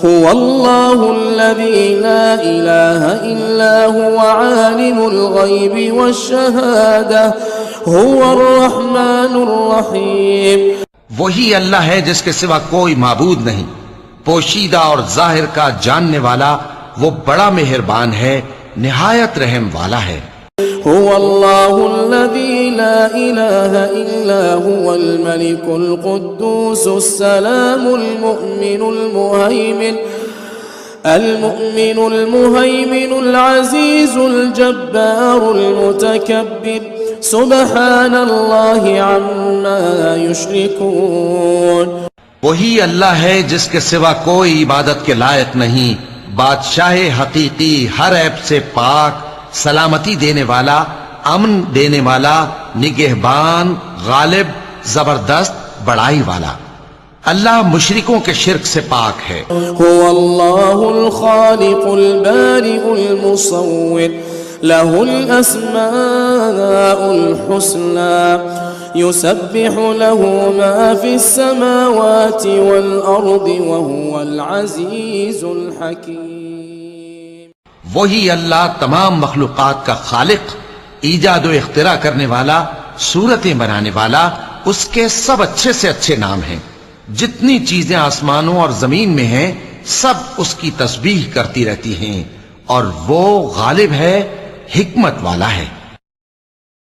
هو الله الذي لا إله إلا هو عالم الغيب والشهادة هو الرحمن الرحيم. وہی اللہ ہے جس کے سوا کوئی معبود نہیں، پوشیدہ اور ظاہر کا جاننے والا، وہ بڑا مہربان ہے، نہایت رحم والا ہے. هو الله الذي لا إله إلا هو الملك القدوس السلام المؤمن المهيمن العزيز الجبار المتكبر سبحان الله عما يشركون. وہی اللہ ہے جس کے سوا کوئی عبادت کے لائق نہیں، بادشاہ حقیقی، ہر عیب سے پاک، سلامتی دینے والا، امن دینے والا، نگہبان، غالب، زبردست، بڑائی والا. اللہ مشرکوں کے شرک سے پاک ہے. هو الله الخالق البارئ المصور له الأسماء الحسنى يسبح له ما في السماوات والأرض وهو العزيز الحكيم. وہی اللہ تمام مخلوقات کا خالق، ایجاد و اختراع کرنے والا، صورتیں بنانے والا، اس کے سب اچھے سے اچھے نام ہیں. جتنی چیزیں آسمانوں اور زمین میں ہیں سب اس کی تسبیح کرتی رہتی ہیں، اور وہ غالب ہے، حکمت والا ہے.